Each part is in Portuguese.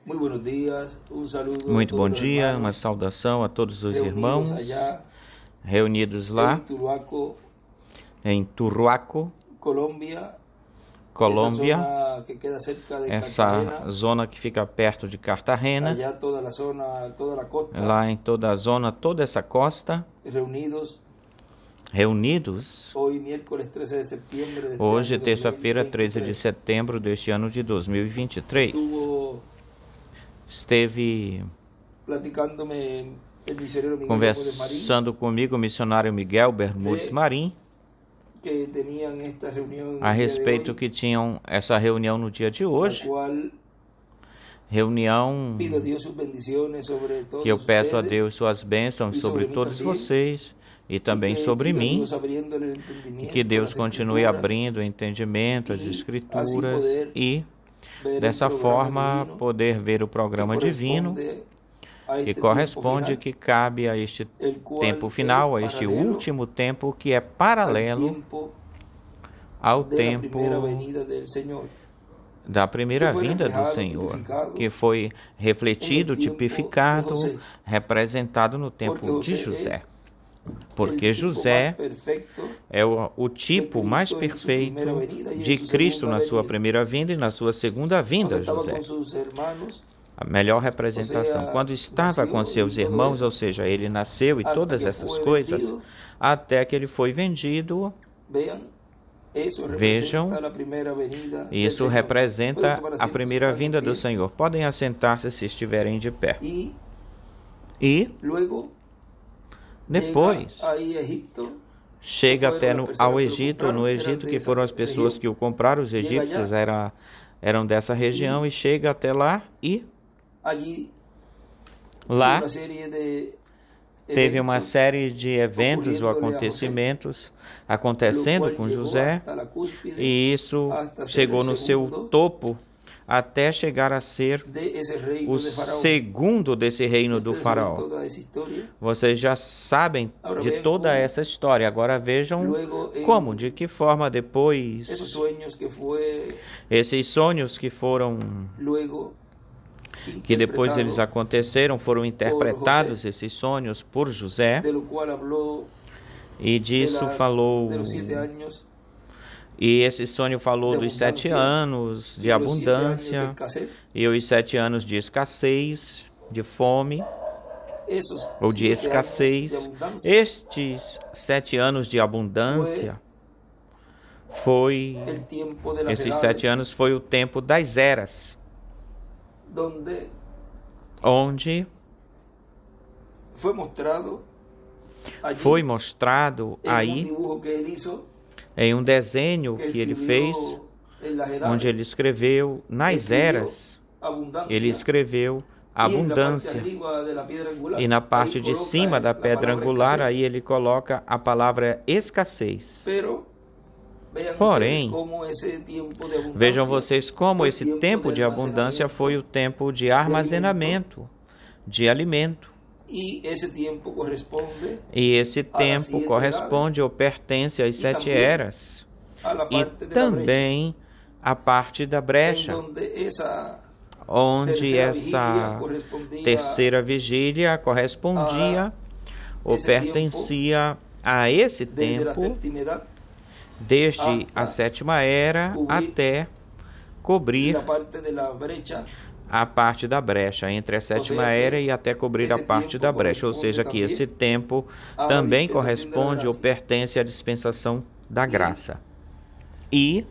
Muy buenos días, un saludo a Muito bom todos los dia, uma hermanos saudação a todos os reunidos irmãos allá reunidos lá en Turuaco, em Turruaco, Colombia, Colômbia, esa zona que queda cerca de essa Cartagena, zona que fica perto de Cartagena, allá toda la zona, toda la costa, lá em toda a zona, toda essa costa, reunidos hoy miércoles 13 de septiembre de este hoje, año terça-feira, 13 de 2023. setembro deste ano de 2023. Estuvo Esteve platicándome el misionero Miguel Bermúdez Marín, conversando comigo o missionário Miguel Bermudes Marim que tenían esta reunión a el día de respeito hoy, que tinham essa reunião no dia de la hoje, cual reunião pido a Dios sus bendiciones sobre todos que eu peço a ustedes, Deus suas bênçãos e sobre sobre mim todos também, vocês e também que sobre siga mim, Dios abriéndole el e entendimiento que a Deus las continue escrituras, abrindo o entendimento, as e assim escrituras, poder e ver el dessa programa forma divino poder ver o que programa divino corresponde a que este tiempo corresponde, final, que cabe a este el cual tempo es final, a este paralelo último tempo que é al paralelo tiempo ao de la primera tempo venida del Señor, da primeira que foi vinda do reflejado, Senhor, tipificado que foi refletido, en el tiempo de tipificado, José, representado no porque tempo de José José. es Porque el tipo más José perfecto é o de tipo mais Cristo en su primera perfeito venida y en de su Cristo segunda na sua venida, primeira vinda e na sua segunda cuando vinda, estaba José. con sus hermanos, A melhor o representação. sea, Quando estava com nació seus y todo irmãos, ou eso, seja, ele nasceu e hasta todas que essas fue coisas, vendido. até que ele foi vendido. Vean, eso Vejam, representa la primera venida del isso Señor. Pueden representa tomar a asiento, primeira están vinda de do pie. Senhor. Podem assentar-se se estiverem de pé. Y E luego depois llega ahí a Egipto, chega que até fueron las personas ao que lo Egito, compraron, no eran Egito, de que esa foram as pessoas región. que o compraram, os Llega egípcios allá eram dessa região, y e chega até lá, e allí tuvo lá una serie de teve uma eventos, série de eventos ou ocurriéndole a José, acontecimentos lo acontecendo cual com llegó José, hasta la cúspide, e isso hasta ser chegou el no seu segundo topo até chegar a ser de ese reino o de Faraón. segundo desse reino do Ustedes saben faraó. toda esa historia. Vocês já sabem Ahora de vean toda cómo essa história. Agora vejam luego como, de que forma esos depois sueños que fue esses sonhos que foram luego que depois eles interpretado, aconteceram, foram interpretados esses sonhos por José, de lo cual habló e disso falou, de los 7 años e esse sonho falou de dos 7 abundancia anos de y los 7 años de abundância escasez. e os 7 anos de escassez, de fome Esos ou de 7 años de escassez. abundancia Estes 7 anos de abundância foi el tiempo de las esses edades, 7 anos foi o tempo das eras, donde onde fue mostrado allí foi mostrado en un aí dibujo que él hizo, em um desenho que que ele escribió fez, en las edades, onde ele escreveu nas escribió eras, abundancia, ele escreveu y en la parte abundância, arriba de la piedra angular, e na ahí parte de coloca cima da la pedra palabra angular, escasez. aí ele coloca a palavra escassez. Pero vean Porém, ustedes cómo ese tiempo de abundancia Vejam vocês como fue esse tempo de abundância foi o tempo de armazenamento, de alimento. y ese tiempo corresponde E esse a las tempo 7 corresponde ou pertence às E 7 também eras. a la E parte de la brecha, também a parte da en brecha, donde esa onde tercera vigília essa correspondia terceira vigília correspondia ou esse pertencia a esse desde la tempo, séptima edad desde a hasta 7ª era cobrir até cobrir la parte de la brecha, a parte da brecha, entre a 7ª seja, era e até cobrir a esse parte tempo da brecha, ou seja, que corresponde esse tempo à também dispensação corresponde da ou graça. pertence à dispensação da graça. E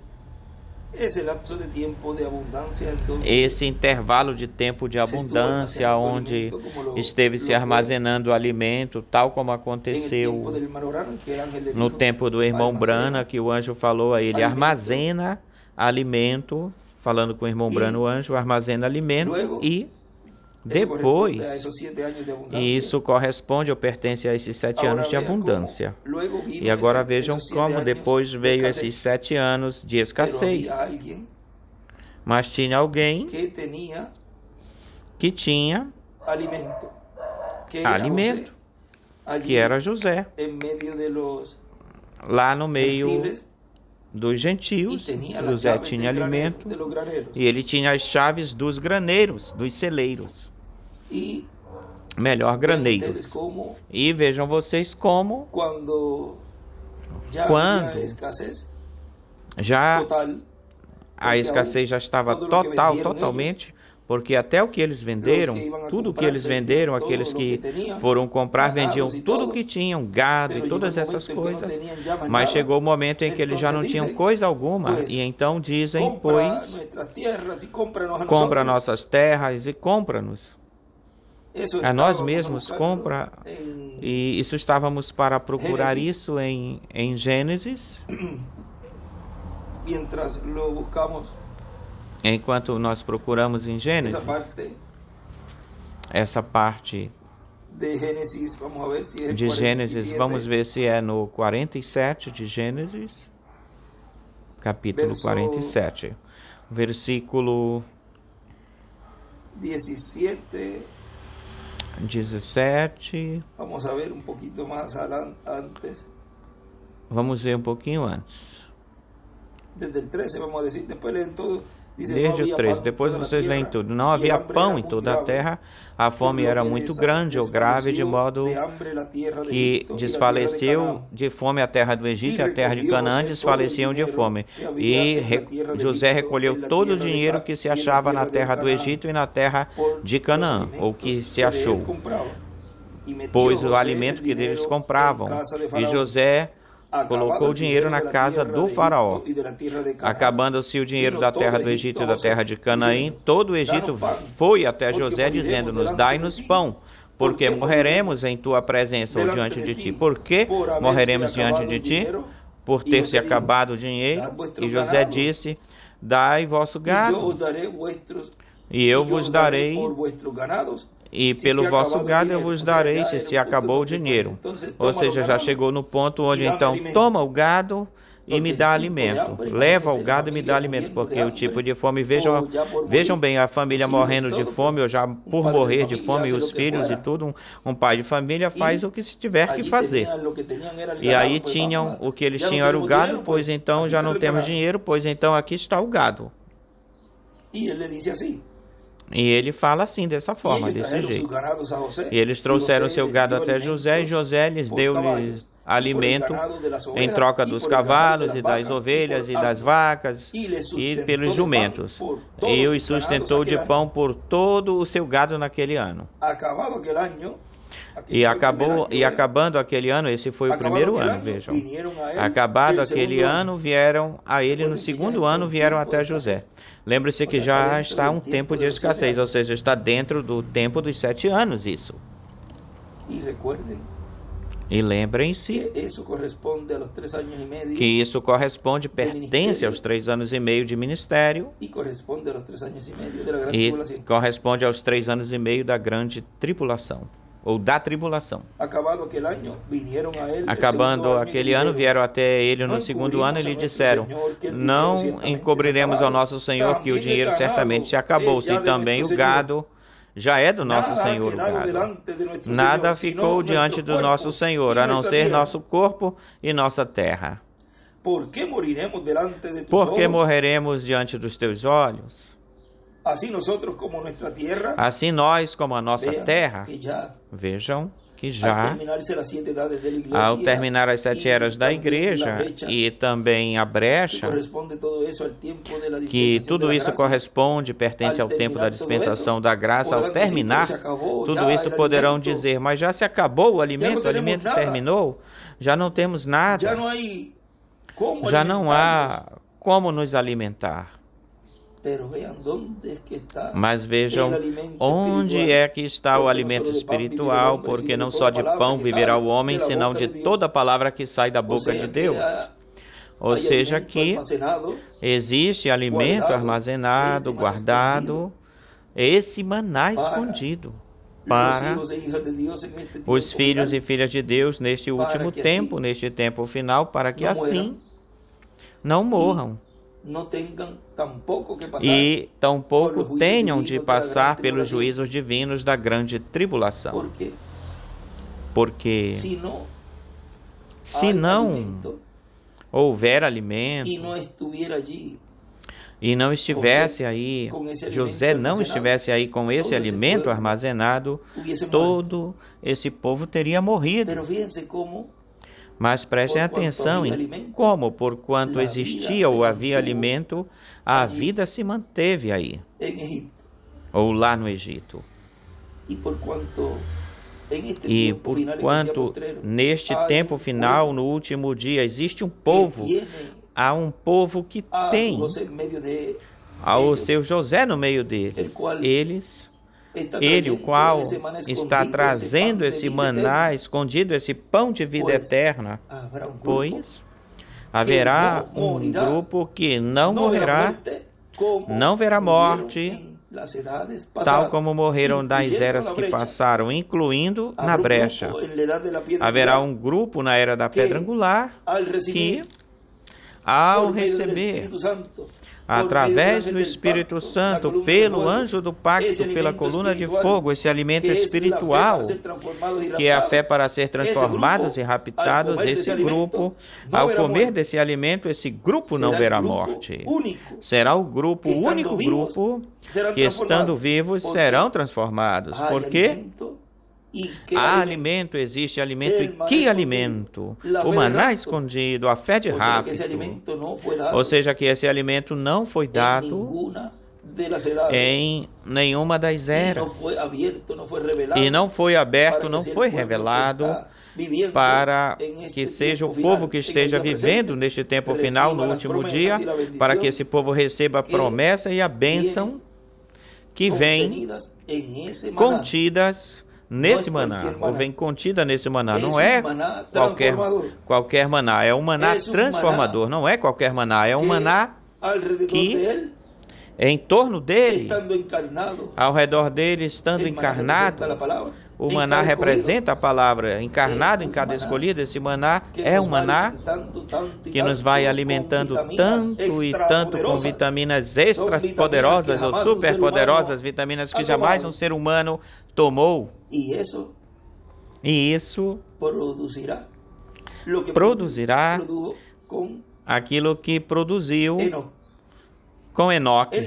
ese lapso de tiempo de abundancia en donde esse intervalo de tempo de abundância, onde esteve se armazenando alimento, tal como en el tiempo aconteceu del hermano Branham, que el ángel le no dijo, tempo do irmão "Almacena". Brana, que o anjo falou a ele, Alimento. armazena alimento, falando com o irmão E Brana, o anjo armazena alimento, luego, e Eso depois, corresponde a esos 7 años de abundancia. e isso corresponde ou pertence a esses 7 Ahora anos de vean abundância. cómo luego vino E agora ese- vejam esos 7 como años depois de veio escasez. esses 7 anos de Pero escassez. había alguien Mas tinha alguém que tenía que tinha alimento, que era alimento, José, allí que era José, en medio de los lá no meio gentiles, dos gentios, José tinha alimento, e ele tinha as chaves dos graneiros, dos celeiros. Melhor, graneiros. E vejam vocês como, quando já a escassez já estava totalmente, porque até o que eles venderam, tudo o que eles venderam, aqueles que foram comprar vendiam tudo o que tinham, gado e todas essas coisas, mas chegou o momento em que eles já não tinham coisa alguma, e então dizem, pois, compra nossas terras e compra-nos. A nós mesmos, compra, e isso estávamos para procurar isso em Gênesis. Enquanto nós procuramos em Gênesis, essa parte de Gênesis, vamos ver se é no 47 de Gênesis, capítulo 47, versículo 17. Vamos ver um pouquinho antes. Desde o 13, vamos dizer, depois leem todo. Desde o 13, depois vocês leem tudo. Não havia pão em toda a terra, a fome era muito grande ou grave, de modo que desfaleceu de fome a terra do Egito e a terra de Canaã desfaleciam de fome. E José recolheu todo o dinheiro que se achava na terra do Egito e na terra de Canaã, ou que se achou, pois o alimento que deles compravam. E José colocou o dinheiro na casa do faraó. Acabando-se o dinheiro da terra do Egito e da terra de Canaã, todo o Egito foi até José, dizendo-nos, dai-nos pão, porque morreremos em tua presença ou diante de ti. Por que morreremos diante de ti? Por ter se acabado o dinheiro. E José disse, dai vosso gado, e eu vos darei, e pelo vosso gado eu vos darei, se acabou o dinheiro. Ou seja, já chegou no ponto onde então toma o gado e me dá alimento. Leva o gado e me dá alimento, porque o tipo de fome, vejam bem, a família morrendo de fome, ou já por morrer de fome, e os filhos e tudo, um pai de família faz o que se tiver que fazer. E aí tinham, o que eles tinham era o gado, pois então já não temos dinheiro, pois então aqui está o gado. E ele fala assim, dessa forma, desse jeito. E eles trouxeram seu gado até José, e José lhes deu-lhes alimento em troca dos cavalos e das ovelhas e das vacas e pelos jumentos. E os sustentou de pão por todo o seu gado naquele ano. E acabando aquele ano, esse foi o primeiro ano, vejam. Acabado aquele ano, vieram a ele, no segundo ano, vieram até José. Lembre-se que já está um tempo de escassez, ou seja, está dentro do tempo dos 7 anos isso. E lembrem-se que isso corresponde, pertence aos 3 anos e meio de ministério e corresponde aos 3 anos e meio da grande tribulação, ou da tribulação. Acabando aquele ano, vieram até ele no segundo ano e lhe disseram, não encobriremos ao nosso Senhor que o dinheiro certamente se acabou, se também o gado já é do nosso Senhor o gado. Nada ficou diante do nosso Senhor, a não ser nosso corpo e nossa terra. Por que morreremos diante dos teus olhos? Assim nós, como a nossa terra, vejam que já, ao terminar as 7 eras da igreja e também a brecha, que tudo isso corresponde, pertence ao tempo da dispensação da graça, ao terminar, tudo isso poderão dizer, mas já se acabou o alimento terminou, já não temos nada, já não há como nos alimentar. Mas vejam onde é que está o alimento espiritual, porque não só de pão viverá o homem, senão de toda palavra que sai da boca de Deus. Ou seja, que existe alimento armazenado, guardado, esse maná escondido para os filhos e filhas de Deus neste último tempo, neste tempo final, para que assim não morram. E tampouco tenham de passar pelos juízos divinos da grande tribulação. Porque se não houver alimento e não estivesse aí, José não estivesse aí com esse alimento armazenado, todo esse povo teria morrido. Mas prestem atenção em como, por quanto existia ou havia alimento, a vida se manteve aí, ou lá no Egito. E por quanto neste tempo final, no último dia, existe um povo, há um povo que tem ao seu José no meio deles, ele, o qual está trazendo esse maná escondido, esse pão de vida eterna, pois haverá um grupo que não morrerá, não verá morte, tal como morreram nas eras que passaram, incluindo na brecha. Haverá um grupo na era da pedra angular que, ao receber, através do Espírito Santo, pelo anjo do pacto, pela coluna de fogo, esse alimento espiritual, que é a fé para ser transformados e raptados, esse grupo, ao comer desse alimento, esse grupo não verá morte. Será o grupo, o único grupo, que estando vivos serão transformados. Por quê? Há alimento, existe alimento, e que alimento? O maná escondido, a fé de rápido. Ou seja, que esse alimento não foi dado em nenhuma das eras. E não foi aberto, não foi revelado para que seja o povo que esteja vivendo neste tempo final, no último dia, para que esse povo receba a promessa e a bênção que vem contidas nesse maná, ou vem contida nesse maná. Não é qualquer maná, é um maná transformador. Não é qualquer maná, é um maná que, em torno dele, ao redor dele, estando encarnado, o maná representa a palavra, encarnado em cada escolhido. Esse maná é um maná que nos vai alimentando tanto e tanto com vitaminas extras poderosas ou super poderosas, vitaminas que jamais um ser humano tomou. E isso produzirá aquilo que produziu com Enoque.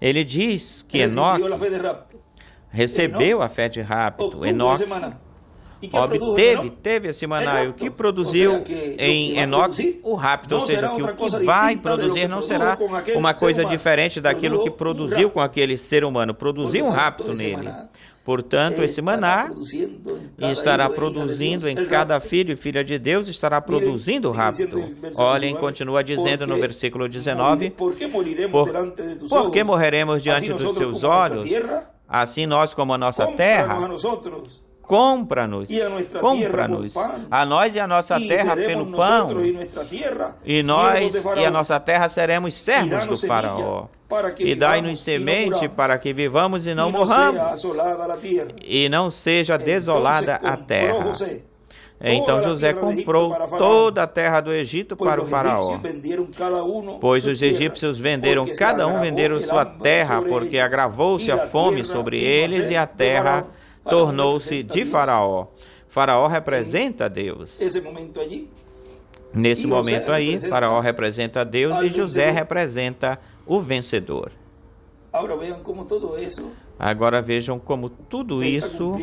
Ele diz que Enoque recebeu a fé de rápido. Enoque teve esse maná. E o que produziu em Enoque? O rápido. Ou seja, que o que vai produzir não será uma coisa diferente daquilo que produziu com aquele ser humano. Produziu um rápido nele. Portanto, esse maná estará produzindo em cada filho e filha de Deus, estará produzindo rápido. Olhem, continua dizendo no versículo 19, por que morreremos diante dos teus olhos? Assim nós como a nossa terra, compra-nos, a nós e a nossa terra pelo pão, e nós e a nossa terra seremos servos do faraó. E dai-nos semente para que vivamos e não morramos, e não seja desolada a terra. Então José comprou toda a terra do Egito para o faraó, pois os egípcios venderam, cada um venderam sua terra, porque agravou-se a fome sobre eles e a terra tornou-se de faraó. Faraó representa Deus. Nesse momento aí, Faraó representa Deus e José representa o vencedor. Agora vejam como tudo isso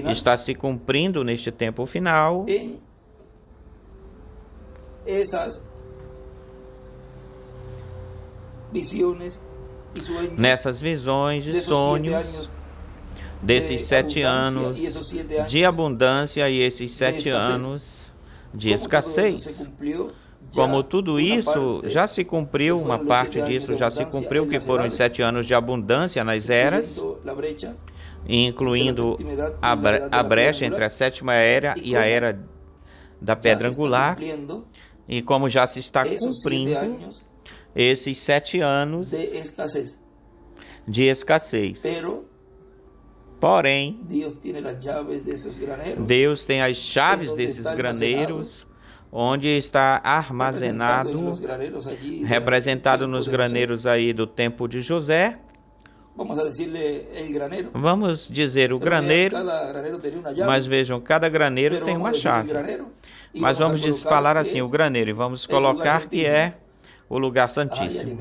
está se cumprindo neste tempo final. Nessas visões e sonhos desses 7 anos de abundância e esses 7 anos de escassez. Como tudo isso já se cumpriu, uma parte disso já se cumpriu, que foram os 7 anos de abundância nas eras, incluindo a brecha entre a 7ª era e a era da pedra angular, e como já se está cumprindo esses 7 anos de escassez. Porém, Deus tem as chaves desses graneiros, onde está armazenado, representado nos graneiros aí do tempo de José, vamos dizer o graneiro, mas vejam, cada graneiro tem uma chave. Mas vamos falar assim, o graneiro, e vamos colocar que é o lugar santíssimo.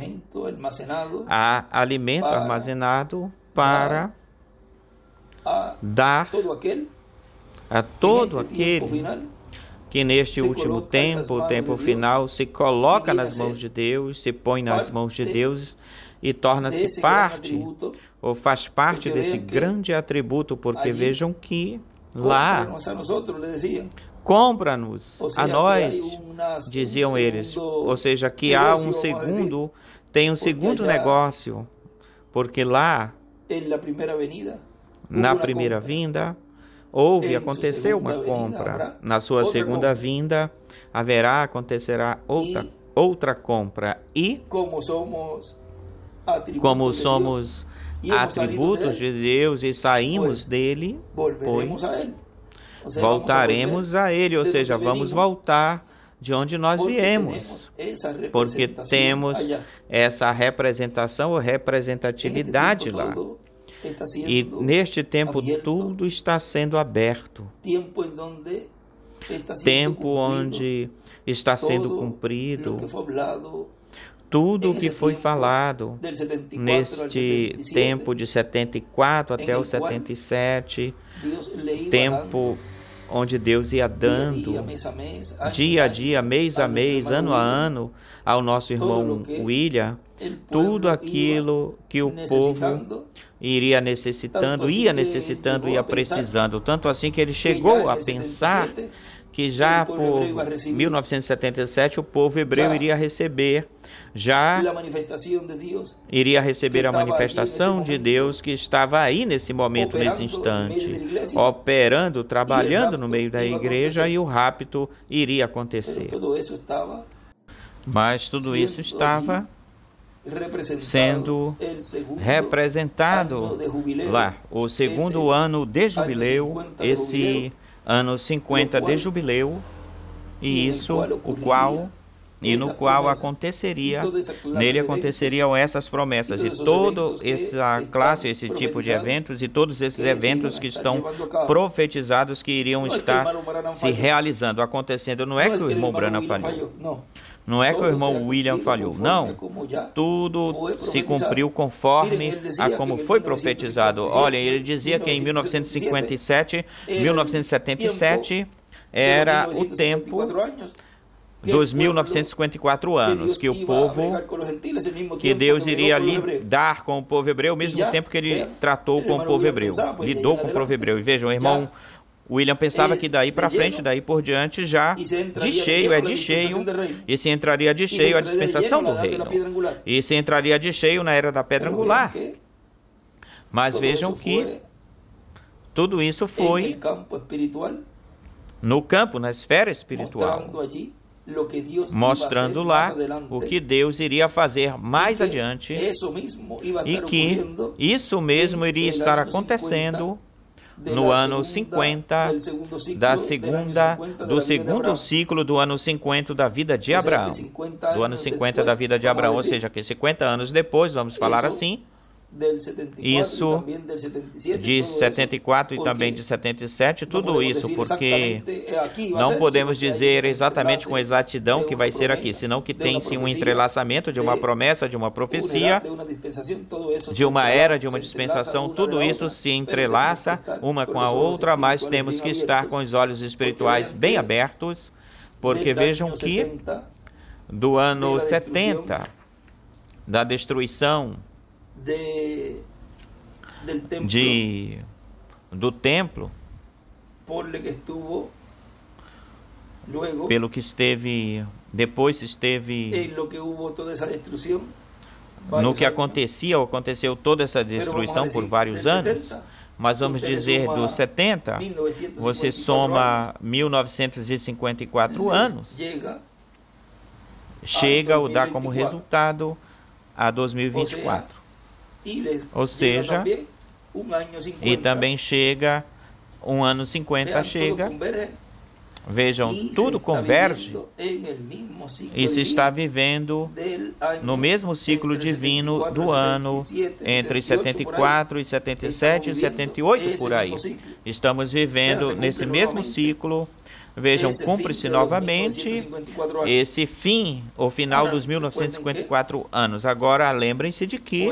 Há alimento armazenado para dar a todo aquele que neste último tempo, o tempo final, se coloca nas mãos de Deus, se põe nas mãos de Deus e torna-se parte, ou faz parte desse grande atributo, porque vejam que lá, compra-nos a nós, diziam eles, ou seja, que há um segundo, tem um segundo negócio, porque lá, na primeira vinda, aconteceu uma compra. Na sua segunda vinda, acontecerá outra compra. E, como somos atributos de Deus e saímos dele, pois voltaremos a ele, ou seja, vamos voltar de onde nós viemos, porque temos essa representação ou representatividade lá. E neste tempo tudo está sendo aberto. Tempo onde está sendo cumprido tudo o que foi falado neste tempo de 74 até o 77, tempo onde Deus ia dando dia a dia, mês a mês, ano a ano, ao nosso irmão William, tudo aquilo que o povo ia necessitando, ia precisando. Tanto assim que ele chegou a pensar que já por 1977 o povo hebreu iria receber a manifestação de Deus que estava aí nesse momento, nesse instante, operando, trabalhando no meio da igreja, e o rapto iria acontecer. Mas tudo isso estava sendo representado lá, o segundo ano de jubileu, esse ano 50 de jubileu, e no qual aconteceria, nele aconteceriam essas promessas, e toda essa classe, esse tipo de eventos, e todos esses eventos que estão profetizados, que iriam estar se realizando, acontecendo. Não é que o irmão Branham falhou, não é que o irmão William falhou, não. Tudo se cumpriu conforme a como foi profetizado. Olha, ele dizia que em 1977 era o tempo dos 1954 anos, que o povo, que Deus iria lidar com o povo hebreu, ao mesmo tempo que ele tratou com o povo hebreu, lidou com o povo hebreu. E vejam, o irmão William pensava que daí para frente, daí por diante, já de cheio, e se entraria de cheio a dispensação do reino, e se entraria de cheio na era da pedra angular. Mas vejam que tudo isso foi no campo, na esfera espiritual, mostrando lá o que Deus iria fazer mais adiante, e que isso mesmo iria estar acontecendo no ano 50 do segundo ciclo do ano 50 da vida de Abraão, ou seja, que 50 anos depois, vamos falar assim, isso de 74 e também de 77, tudo isso, porque não podemos dizer exatamente com exatidão que vai ser aqui, senão que tem-se um entrelaçamento de uma promessa, de uma profecia, de uma era, de uma dispensação, tudo isso se entrelaça uma com a outra, mas temos que estar com os olhos espirituais bem abertos, porque vejam que do ano 70, da destruição do templo, pelo que esteve, depois esteve, no que aconteceu toda essa destruição por vários anos, mas vamos dizer dos 70, você soma 1954 anos, chega ou dá como resultado a 2024. Ou seja, e também chega, um ano 50 chega, Vejam, tudo converge e se está vivendo no mesmo ciclo divino do ano, entre 74 e 77 e 78 por aí. Estamos vivendo nesse mesmo ciclo. Vejam, cumpre-se novamente esse fim, o final dos 1954 anos. Agora, lembrem-se de que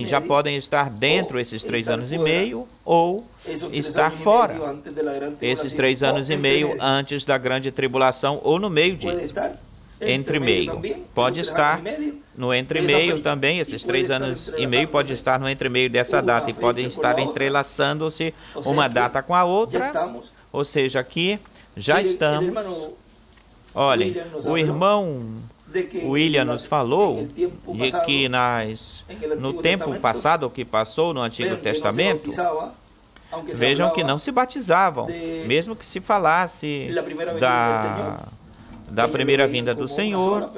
já podem estar dentro esses 3 anos e meio ou estar fora esses 3 anos e meio antes da grande tribulação ou no meio disso. Entre meio. Pode estar no entre meio também, esses 3 anos e meio pode estar no entre meio dessa data e podem estar entrelaçando-se uma data com a outra. Ou seja, aqui já estamos. Olhem, o irmão William nos falou de que no tempo passado, que passou no Antigo Testamento, vejam que não se batizavam, mesmo que se falasse da primeira vinda do Senhor,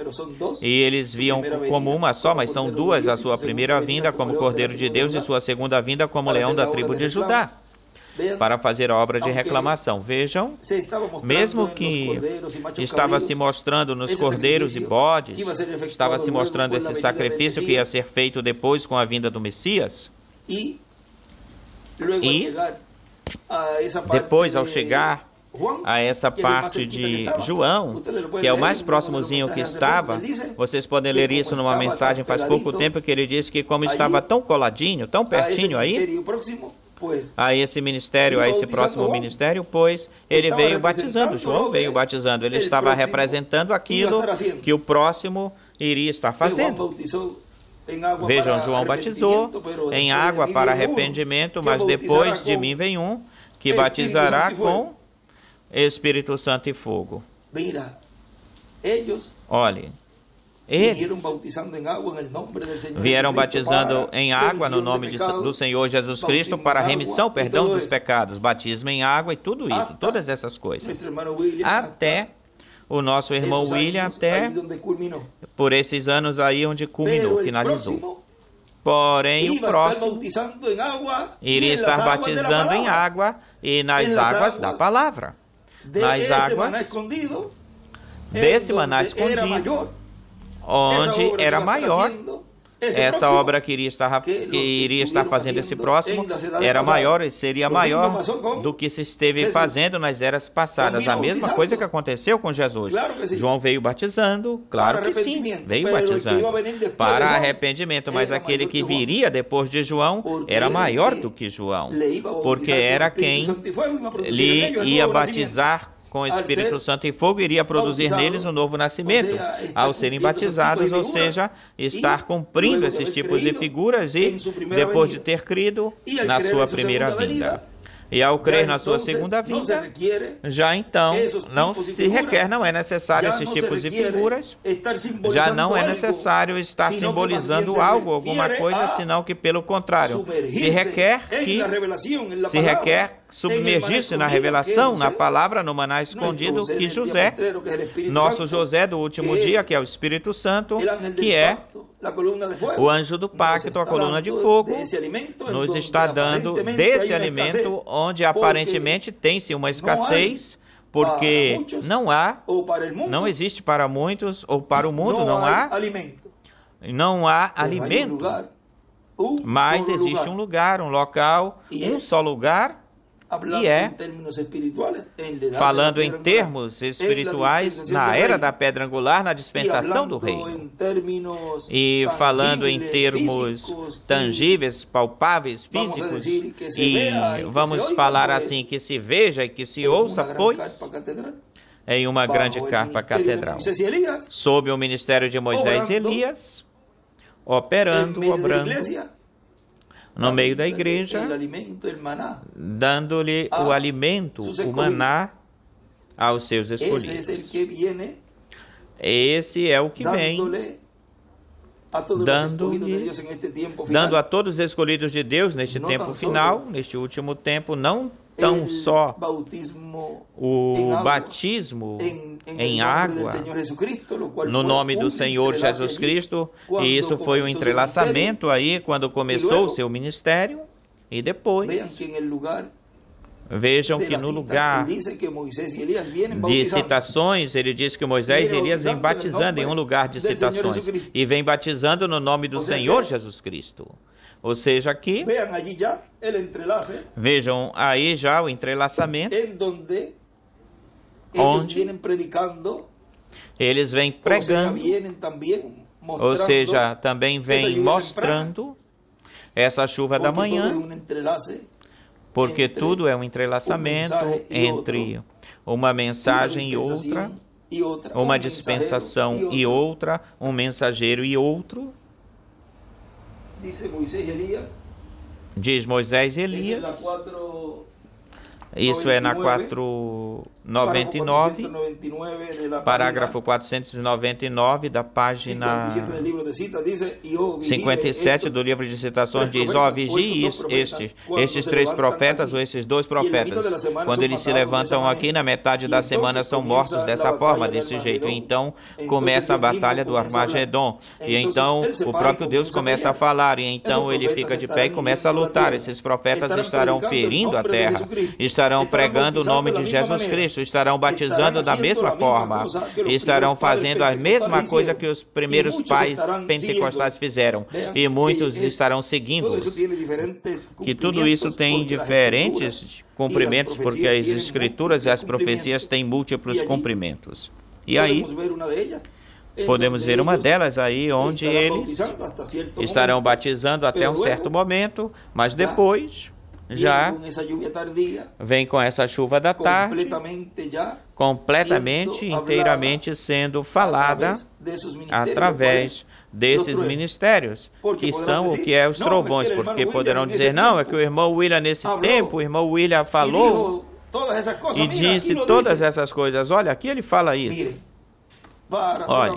e eles viam como uma só, mas são duas: a sua primeira vinda como Cordeiro de Deus e sua segunda vinda como Leão da tribo de Judá, para fazer a obra de reclamação. Vejam, mesmo que estava se mostrando nos cordeiros e bodes, estava se mostrando esse sacrifício que ia ser feito depois com a vinda do Messias, e depois, ao chegar a essa parte de João, que é o mais próximozinho que estava, vocês podem ler isso numa mensagem faz pouco tempo, que ele disse que como estava tão coladinho, tão pertinho aí, a esse ministério, a esse próximo ministério, pois ele veio batizando, João veio batizando, ele estava representando aquilo que o próximo iria estar fazendo. Vejam, João batizou em água para arrependimento, mas depois de mim vem um que batizará com Espírito Santo e fogo. Olhem, eles vieram batizando em água no nome do Senhor Jesus Cristo para remissão, perdão dos pecados, batismo em água e tudo isso, todas essas coisas. Até o nosso irmão William, até por esses anos aí onde culminou, finalizou. Porém, o próximo iria estar batizando em água e nas águas da palavra. Nas águas desse maná escondido, onde era maior, essa obra que iria estar fazendo esse próximo era maior e seria maior do que se esteve fazendo nas eras passadas. A mesma coisa que aconteceu com Jesus. João veio batizando, claro que sim, veio batizando para arrependimento, mas aquele que viria depois de João era maior do que João, porque era quem lhe ia batizar com o Espírito Santo e fogo, iria produzir neles um novo nascimento ao serem batizados, ou seja, estar cumprindo esses tipos de figuras e depois de ter crido na sua primeira vinda. E ao crer na sua segunda vinda, já então não se requer, não é necessário esses tipos de figuras, já não é necessário estar simbolizando algo, alguma coisa, senão que pelo contrário, se requer submergir-se na revelação, na palavra, no maná escondido, que José, nosso José do último dia, que é o Espírito Santo, que é o anjo do pacto, a coluna de fogo, nos está dando desse alimento, onde aparentemente tem-se uma escassez, porque não existe para muitos, ou para o mundo não há alimento, mas existe um lugar, um local, um só lugar, e falando em termos espirituais, na era da pedra angular, na dispensação do reino. E falando em termos tangíveis, palpáveis, físicos, e vamos falar assim, que se veja e que se ouça, pois, em uma grande carpa catedral, sob o ministério de Moisés e Elias, obrando no meio da igreja, dando-lhe o alimento, o maná, aos seus escolhidos. Esse é o que vem dando a todos os escolhidos de Deus neste tempo final, neste último tempo, não tão só o batismo em água no nome do Senhor Jesus Cristo, e isso foi um entrelaçamento aí quando começou o seu ministério, e depois Vejam que no lugar de citações, ele diz que Moisés e Elias vêm batizando em um lugar de citações e vem batizando no nome do Senhor Jesus Cristo. Ou seja, aqui, vejam aí já o entrelaçamento, onde eles vêm pregando, ou seja, também vêm mostrando essa chuva da manhã, porque tudo é um entrelaçamento entre uma mensagem e outra, uma dispensação e outra, um mensageiro e outro. Diz Moisés e Elias. Isso é na 499, parágrafo 499 da página 57 do livro de citações. Diz: ó, vigie estes três profetas ou esses dois profetas. Quando eles se levantam aqui, na metade da semana são mortos dessa forma, desse jeito. Então começa a batalha do Armagedon. E então o próprio Deus começa a falar. E então ele fica de pé e começa a lutar. Esses profetas estarão ferindo a terra, estarão pregando o nome de Jesus Cristo, estarão batizando da mesma forma, estarão fazendo a mesma coisa que os primeiros pais pentecostais fizeram, e muitos estarão seguindo-os. Que tudo isso tem diferentes cumprimentos, porque as escrituras e as profecias têm múltiplos cumprimentos. E aí, podemos ver uma delas aí, onde eles estarão batizando até um certo momento, mas depois já vem com essa chuva da tarde, completamente, inteiramente sendo falada através desses ministérios, que são o que é os trovões, porque poderão dizer, não, é que o irmão William nesse tempo, o irmão William falou e disse todas essas coisas. Olha, aqui ele fala isso. Olha,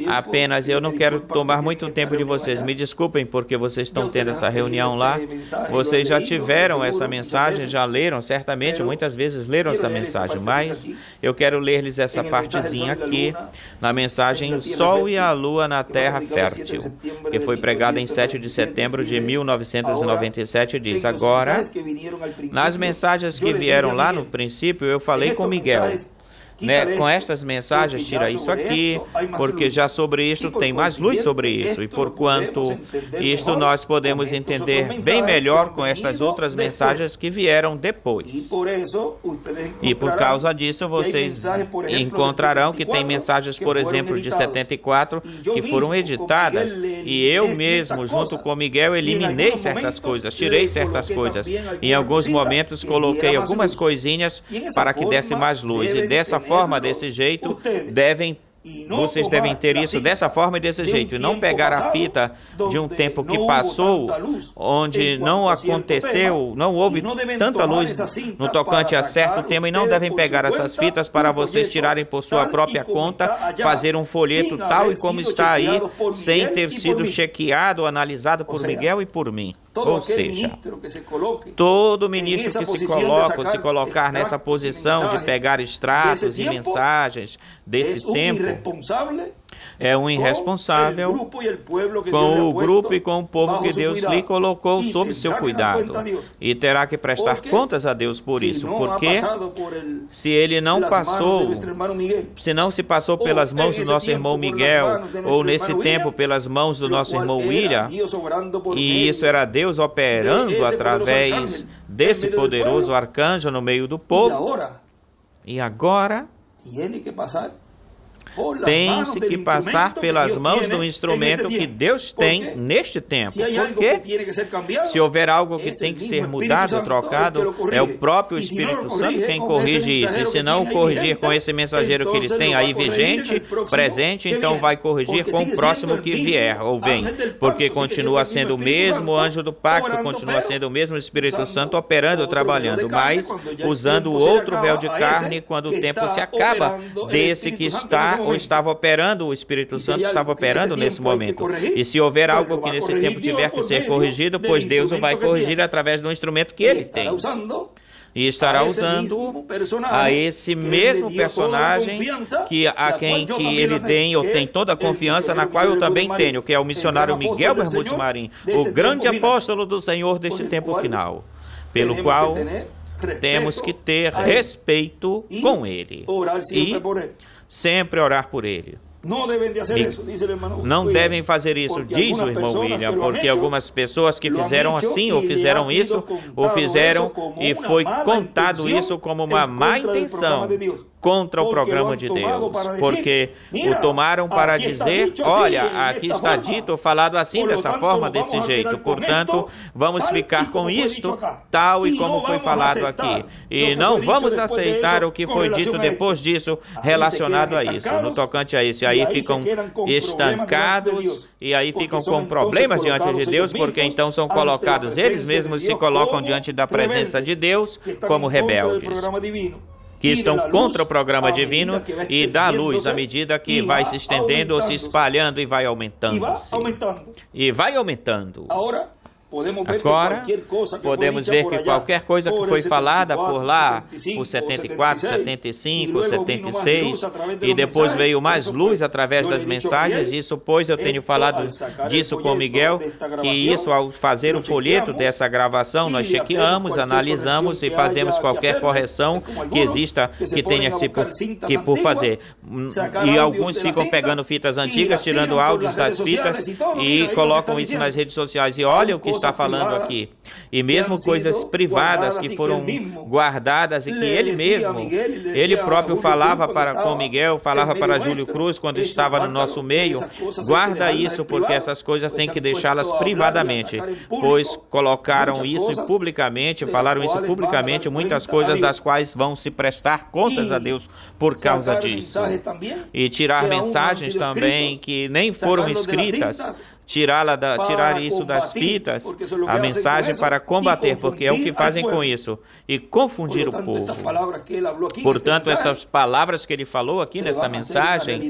apenas eu não quero tomar muito tempo de vocês. Me desculpem porque vocês estão tendo essa reunião lá. Vocês já tiveram essa mensagem, já leram, certamente, muitas vezes leram essa mensagem, mas eu quero ler-lhes essa partezinha aqui, na mensagem O Sol e a Lua na Terra Fértil, que foi pregada em 7 de setembro de 1997, diz: agora, nas mensagens que vieram lá no princípio, eu falei com Miguel. Com estas mensagens, tira isso aqui, porque já sobre isto tem mais luz sobre isso, e porquanto isto nós podemos entender bem melhor com estas outras mensagens que vieram depois. E por causa disso, vocês encontrarão que tem mensagens, por exemplo, de 74, que foram editadas, e eu mesmo, junto com Miguel, eliminei certas coisas, tirei certas coisas. Em alguns momentos, coloquei algumas coisinhas para que desse mais luz, e dessa forma, desse jeito, vocês devem ter isso dessa forma e desse jeito, e não pegar a fita de um tempo que passou, onde não aconteceu, não houve tanta luz no tocante a certo tema, e não devem pegar essas fitas para vocês tirarem por sua própria conta, fazer um folheto tal e como está aí, sem ter sido chequeado ou analisado por Miguel e por mim. Ou seja, todo ministro que se colocar nessa posição de pegar extratos e mensagens desse tempo é um irresponsável com o grupo e com o povo que Deus lhe colocou sob seu cuidado, e terá que prestar contas a Deus por isso, porque se ele não passou, se não se passou pelas mãos do nosso irmão Miguel, ou nesse tempo pelas mãos do nosso irmão William, e isso era Deus operando através desse poderoso arcanjo no meio do povo, e agora tem-se que passar pelas mãos do instrumento que Deus tem neste tempo. Porque se houver algo que tem que ser mudado, trocado, é o próprio Espírito Santo quem corrige isso. E se não corrigir com esse mensageiro que ele tem aí vigente, presente, então vai corrigir com o próximo que vier ou vem. Porque continua sendo o mesmo anjo do pacto, continua sendo o mesmo Espírito Santo operando, trabalhando, mas usando o outro véu de carne quando o tempo se acaba desse que está ou estava operando, o Espírito Santo estava operando nesse momento. E se houver algo que nesse tempo tiver que ser corrigido, pois Deus o vai corrigir através do instrumento que ele tem. E estará usando a esse mesmo personagem a quem ele tem ou tem toda a confiança, na qual eu também tenho, que é o missionário Miguel Bermudes Marim, o grande apóstolo do Senhor deste tempo final, pelo qual temos que ter respeito com Ele e sempre orar por Ele. Não devem fazer isso, diz o irmão William, porque algumas pessoas que fizeram assim, ou fizeram isso, ou fizeram e foi contado isso como uma má intenção contra o programa de Deus, porque o tomaram para dizer, olha, aqui está dito, falado assim, dessa forma, desse jeito, portanto, vamos ficar com isto, tal e como foi falado aqui, e não vamos aceitar o que foi dito depois disso, relacionado a isso, no tocante a isso, e aí ficam estancados, e aí ficam com problemas diante de Deus, porque então são colocados, eles mesmos se colocam diante da presença de Deus como rebeldes, que estão contra o programa divino e dá luz à medida que vai se estendendo, se espalhando e vai aumentando. E vai aumentando. Agora, podemos ver que qualquer coisa que foi falada por lá, por 74, 75, 76, e depois veio mais luz através das mensagens, isso, pois, eu tenho falado disso com o Miguel, que isso, ao fazer o folheto dessa gravação, nós chequeamos, analisamos e fazemos qualquer correção que exista, que tenha que por fazer. E alguns ficam pegando fitas antigas, tirando áudios das fitas e colocam isso nas redes sociais. E olha o que está falando aqui, e mesmo coisas privadas que foram guardadas e que ele próprio falava com Miguel, falava para Júlio Cruz quando estava no nosso meio, guarda isso porque essas coisas tem que deixá-las privadamente, pois colocaram isso publicamente, falaram isso publicamente, muitas coisas das quais vão se prestar contas a Deus por causa disso, e tirar mensagens também que nem foram escritas, tirar isso das fitas, a mensagem para combater, porque é o que fazem com isso, e confundir o povo. Portanto, essas palavras que ele falou aqui nessa mensagem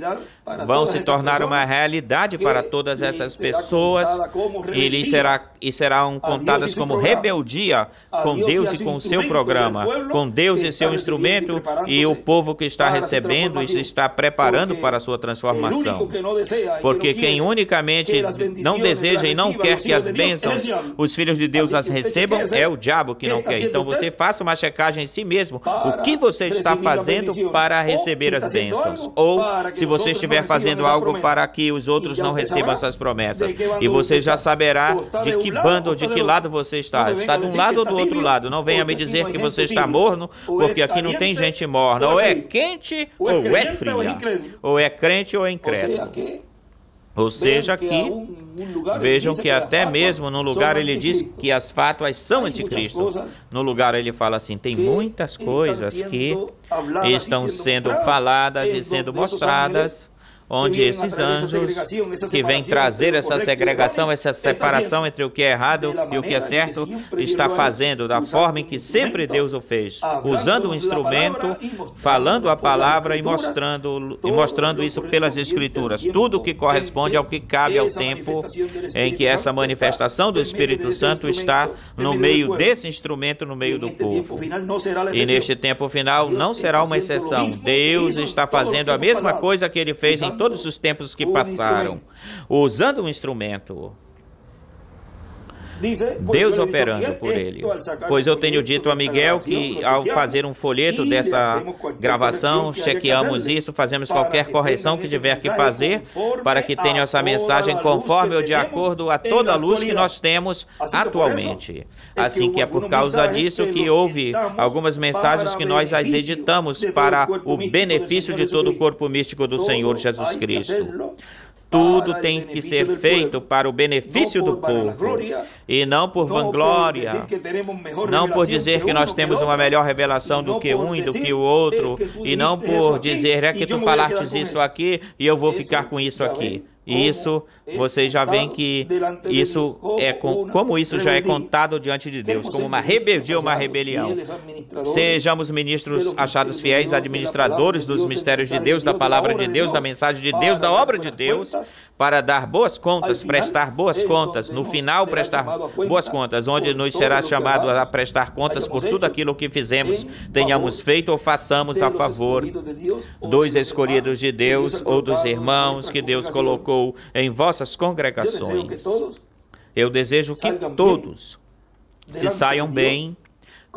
vão se tornar uma realidade para todas essas pessoas, e serão contadas como rebeldia com Deus e com o seu programa, com Deus e seu instrumento, e o povo que está recebendo e se está preparando para a sua transformação. Porque quem unicamente não deseja e não quer que as bênçãos, os filhos de Deus as recebam, é o diabo que não quer. Então você faça uma checagem em si mesmo, o que você está fazendo para receber as bênçãos, ou se você estiver fazendo algo para que os outros não recebam essas promessas, e você já saberá de que bando ou de que lado você está de um lado ou do outro lado. Não venha me dizer que você está morno, porque aqui não tem gente morna, ou é quente ou é fria, ou é crente ou é incrédulo. Ou seja, aqui, vejam que até mesmo no lugar ele diz que as fátuas são anticristo. No lugar ele fala assim, tem muitas coisas que estão sendo faladas e sendo mostradas, onde esses anjos que vêm trazer essa segregação, essa separação entre o que é errado e o que é certo, está fazendo da forma em que sempre Deus o fez, usando um instrumento, falando a palavra e mostrando isso pelas Escrituras, tudo que corresponde ao que cabe ao tempo em que essa manifestação do Espírito Santo está no meio desse instrumento, no meio do povo. E neste tempo final não será uma exceção. Deus está fazendo a mesma coisa que Ele fez em todos os tempos que passaram, usando um instrumento. Deus operando por ele. Pois eu tenho dito a Miguel que ao fazer um folheto dessa gravação, chequeamos isso, fazemos qualquer correção que tiver que fazer para que tenha essa mensagem conforme ou de acordo a toda a luz que nós temos atualmente. Assim que é por causa disso que houve algumas mensagens que nós as editamos para o benefício de todo o corpo místico do Senhor Jesus Cristo. Tudo tem que ser feito para o benefício do povo, e não por vanglória, não por dizer que nós temos uma melhor revelação do que um e do que o outro, e não por dizer, é que tu falastes isso aqui e eu vou ficar com isso aqui. Isso, vocês já veem que isso é como isso já é contado diante de Deus, como uma rebeldia, uma rebelião. Sejamos ministros achados fiéis, administradores dos mistérios de Deus, da palavra de Deus, da mensagem de Deus, da obra de Deus, para dar boas contas, prestar boas contas, no final prestar boas contas, onde nos será chamado a prestar contas por tudo aquilo que fizemos, tenhamos feito ou façamos a favor dos escolhidos de Deus ou dos irmãos que Deus colocou em vossas congregações. Eu desejo que todos se saiam bem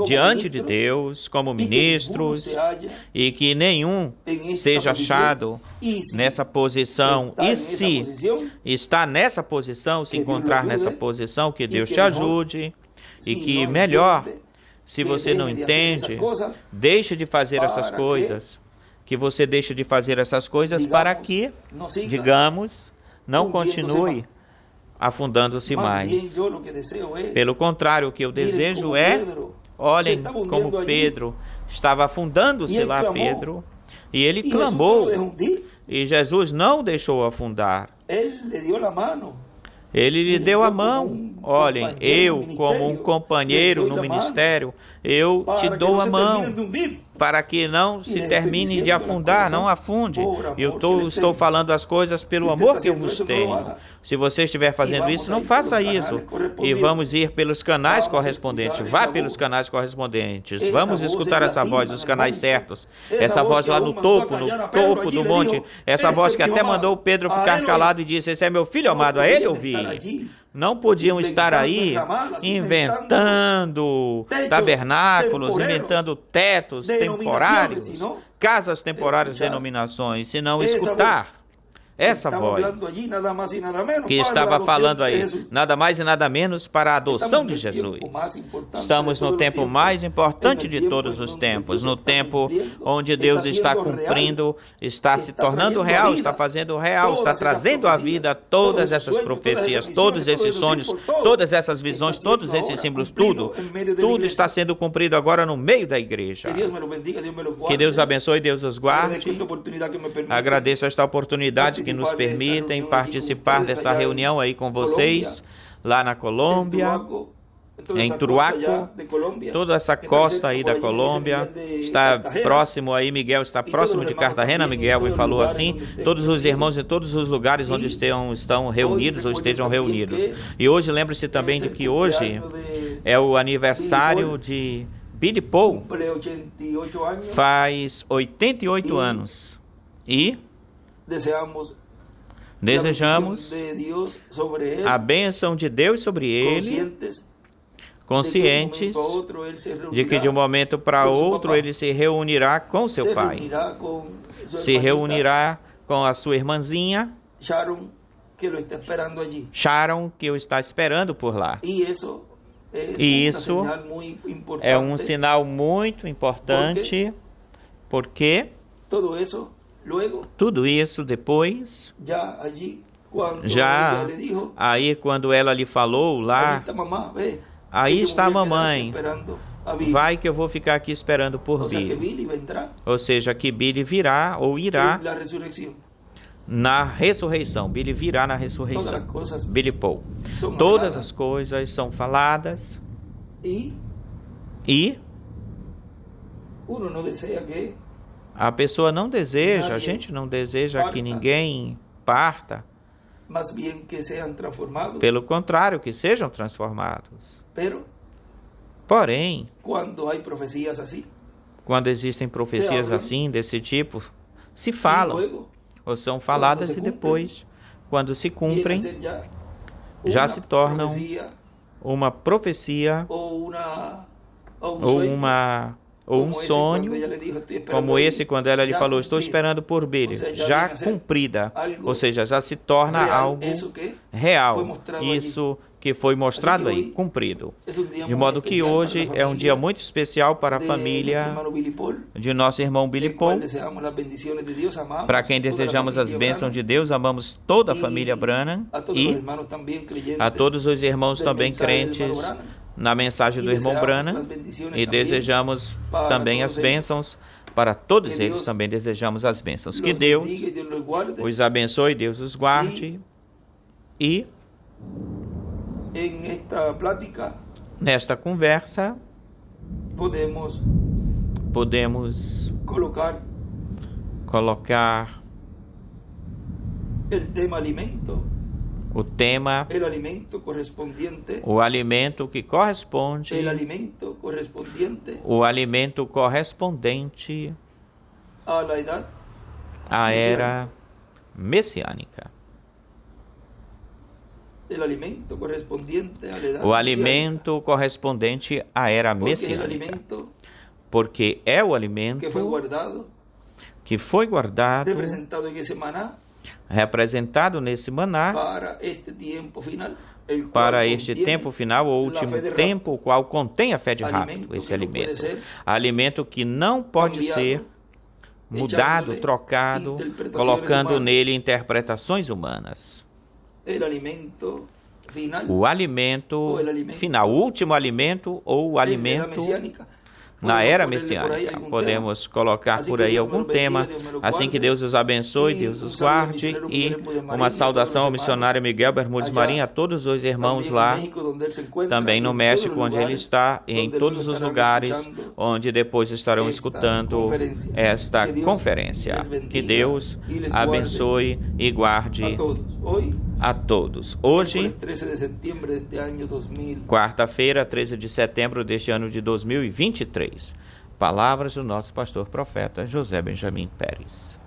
diante de Deus como ministros e que nenhum seja achado nessa posição. E se está nessa posição, se encontrar nessa posição, que Deus te ajude e que melhor, se você não entende, deixe de fazer essas coisas. Que você deixe de fazer essas coisas para que, digamos, não continue afundando-se mais. Pelo contrário, o que eu desejo é, olhem como Pedro estava afundando-se lá, Pedro, e ele clamou, e Jesus não o deixou afundar. Ele lhe deu a mão. Olhem, eu, como um companheiro no ministério, eu te dou a mão para que não se termine de afundar, não afunde. Eu estou falando as coisas pelo amor que eu vos tenho. Se você estiver fazendo isso, não faça isso. E vamos ir pelos canais correspondentes. Vá pelos canais correspondentes. Vamos escutar essa voz dos canais certos. Essa voz lá no topo do monte. Essa voz que até mandou Pedro ficar calado e disse: esse é meu filho amado, a ele ouvir. Não podiam estar aí inventando tabernáculos, inventando tetos temporários, casas temporárias, denominações, senão escutar essa voz que estava falando aí, nada mais e nada menos para a adoção de Jesus. Estamos no tempo mais importante de todos os tempos, no tempo onde Deus está cumprindo, está se tornando real, está fazendo real, está trazendo à vida todas essas profecias, todos esses sonhos, todas essas visões, todos esses símbolos, tudo está sendo cumprido agora no meio da igreja. Que Deus abençoe, Deus os guarde. Agradeço esta oportunidade que nos permitem participar dessa reunião aí com vocês, lá na Colômbia, em Turuaco, toda essa costa aí da Colômbia, está próximo aí, Miguel está próximo de Cartagena, Miguel me falou assim, todos os irmãos em todos os lugares onde estão reunidos ou estejam reunidos. E hoje, lembre-se também de que hoje é o aniversário de Billy Paul, faz 88 anos, e desejamos a bênção de Deus sobre ele, conscientes de que de um momento para outro ele se reunirá com seu pai, se reunirá com a sua irmãzinha, Sharon, que o está esperando por lá. E isso é um sinal muito importante, porque tudo isso depois, já aí quando ela lhe falou lá, aí está a mamãe, vai que eu vou ficar aqui esperando por Billy. Ou seja, que Billy virá ou irá na ressurreição. Billy virá na ressurreição. Billy Paul. Todas as coisas são faladas e a pessoa não deseja, a gente não deseja que ninguém parta. Pelo contrário, que sejam transformados. Porém, quando existem profecias assim, desse tipo, se falam, ou são faladas e depois, quando se cumprem, já se tornam uma profecia ou um sonho, como esse, quando ela lhe falou, estou esperando por Billy, já cumprida, ou seja, já se torna algo real, isso que foi mostrado aí, cumprido. De modo que hoje é um dia muito especial para a família de nosso irmão Billy Paul, para quem desejamos as bênçãos de Deus, amamos toda a família Branham e a todos os irmãos também crentes na mensagem do irmão Branham, e desejamos também as bênçãos para todos eles, também desejamos as bênçãos. Que Deus os abençoe, Deus os guarde, e nesta conversa podemos colocar o tema, o alimento que corresponde, o alimento correspondente à era messiânica. o alimento correspondente à era messiânica, porque é o alimento que foi guardado, representado nesse maná, para este tempo final, o último tempo, o qual contém a fé de rapto, esse alimento que não pode ser mudado, trocado, colocando nele interpretações humanas. O alimento final, o último alimento ou o alimento na era messiânica. Podemos colocar por aí algum tema. Assim que Deus os abençoe, Deus os guarde. E uma saudação ao missionário Miguel Bermudes Marinho, a todos os irmãos lá, também no México, onde ele está, e em todos os lugares onde depois estarão escutando esta conferência. Que Deus abençoe e guarde a todos. Hoje, quarta-feira, 13 de setembro deste ano de 2023. Palavras do nosso pastor profeta José Benjamin Pérez.